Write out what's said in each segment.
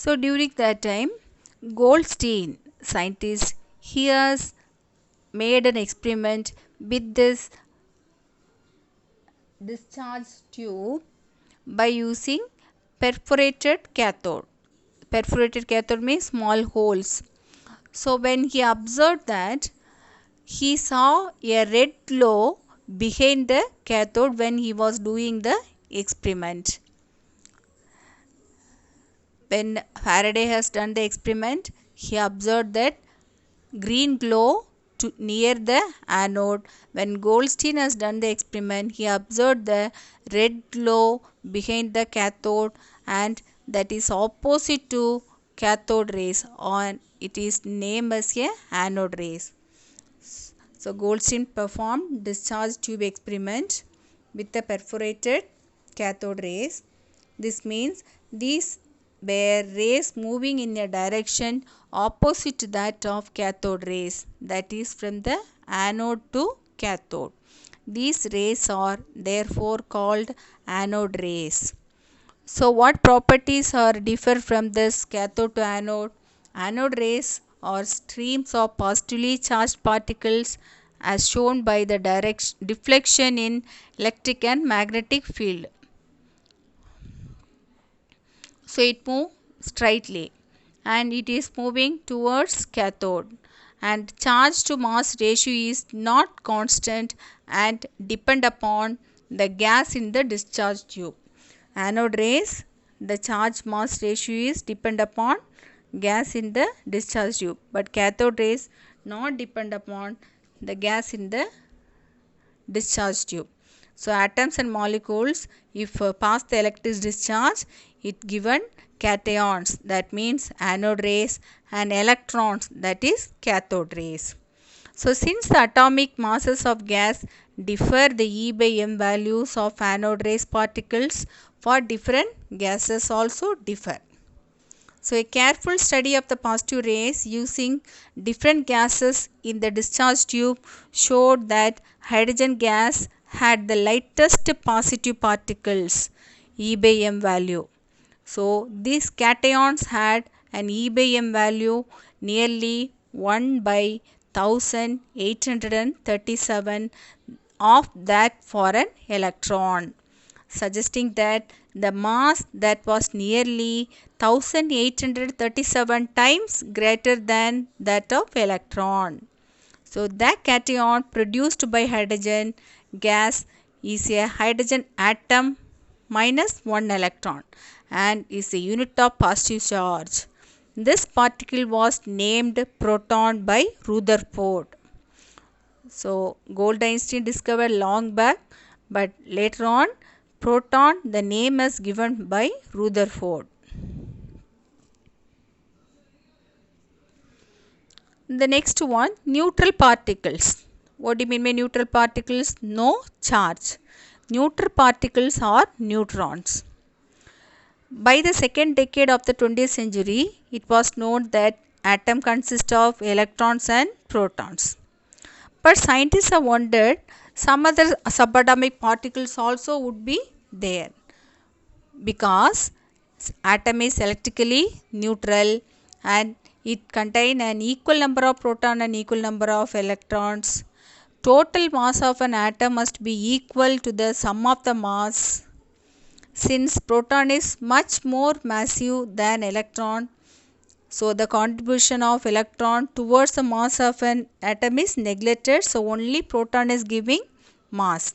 So during that time, Goldstein scientist, he has made an experiment with this discharge tube by using perforated cathode. Perforated cathode means small holes. So when he observed that, he saw a red glow behind the cathode when he was doing the experiment. When Faraday has done the experiment, he observed that green glow near the anode. When Goldstein has done the experiment, he observed the red glow behind the cathode, and that is opposite to cathode rays, or it is named as a anode rays. So Goldstein performed discharge tube experiment with the perforated cathode rays. This means these were rays moving in a direction opposite to that of cathode rays, that is from the anode to cathode. These rays are therefore called anode rays. So what properties are differ from this cathode to anode? Anode rays are streams of positively charged particles as shown by the deflection in electric and magnetic field. So it moves straightly and it is moving towards cathode, and charge to mass ratio is not constant and depend upon the gas in the discharge tube. Anode rays, the charge mass ratio is depend upon gas in the discharge tube, but cathode rays not depend upon the gas in the discharge tube. So atoms and molecules, if pass the electric discharge, it given cations, that means anode rays, and electrons, that is cathode rays. So since the atomic masses of gas differ, the E by m values of anode rays particles for different gases also differ. So a careful study of the positive rays using different gases in the discharge tube showed that hydrogen gas had the lightest positive particles, E by m value. So these cations had an E by m value nearly 1 by 1837 of that for an electron, suggesting that the mass that was nearly 1837 times greater than that of electron. So that cation produced by hydrogen gas is a hydrogen atom minus 1 electron and is a unit of positive charge. This particle was named proton by Rutherford. So Goldstein discovered long back, but later on proton, the name is given by Rutherford. The next one, neutral particles. What do you mean by neutral particles? No charge. Neutral particles are neutrons. By the second decade of the 20th century, it was known that atom consists of electrons and protons. But scientists have wondered some other subatomic particles also would be there, because atom is electrically neutral and it contains an equal number of protons and equal number of electrons. Total mass of an atom must be equal to the sum of the mass. Since proton is much more massive than electron, so the contribution of electron towards the mass of an atom is neglected, so only proton is giving mass.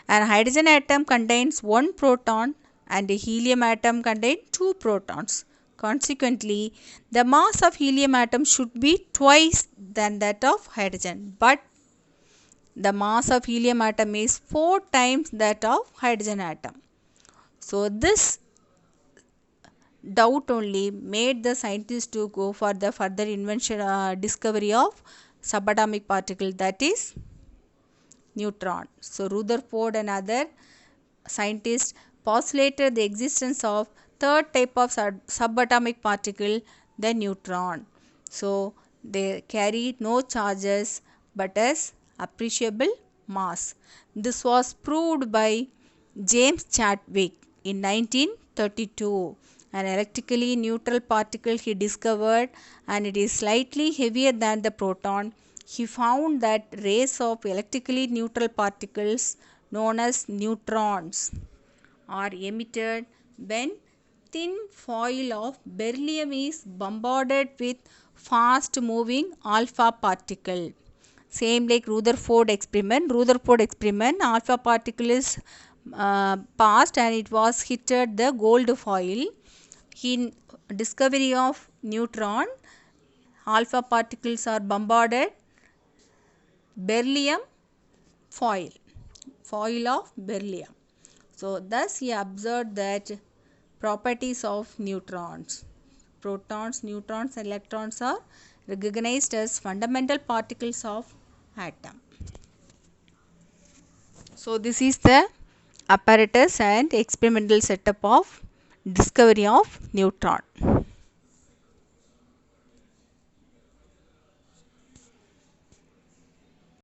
An hydrogen atom contains one proton and a helium atom contains two protons. Consequently, the mass of helium atom should be twice than that of hydrogen, but the mass of helium atom is 4 times that of hydrogen atom. So this doubt only made the scientists to go for the further invention discovery of subatomic particle, that is neutron. So Rutherford and other scientists postulated the existence of third type of subatomic particle, the neutron. So they carry no charges but as appreciable mass. This was proved by James Chadwick in 1932, an electrically neutral particle he discovered, and it is slightly heavier than the proton. He found that rays of electrically neutral particles known as neutrons are emitted when thin foil of beryllium is bombarded with fast moving alpha particle. Same like Rutherford experiment. Rutherford experiment, alpha particle is passed and it was hitted the gold foil. In discovery of neutron, alpha particles are bombarded beryllium foil of beryllium. So thus he observed that properties of neutrons, protons, neutrons and electrons are recognized as fundamental particles of atom. So this is the apparatus and experimental setup of discovery of neutron.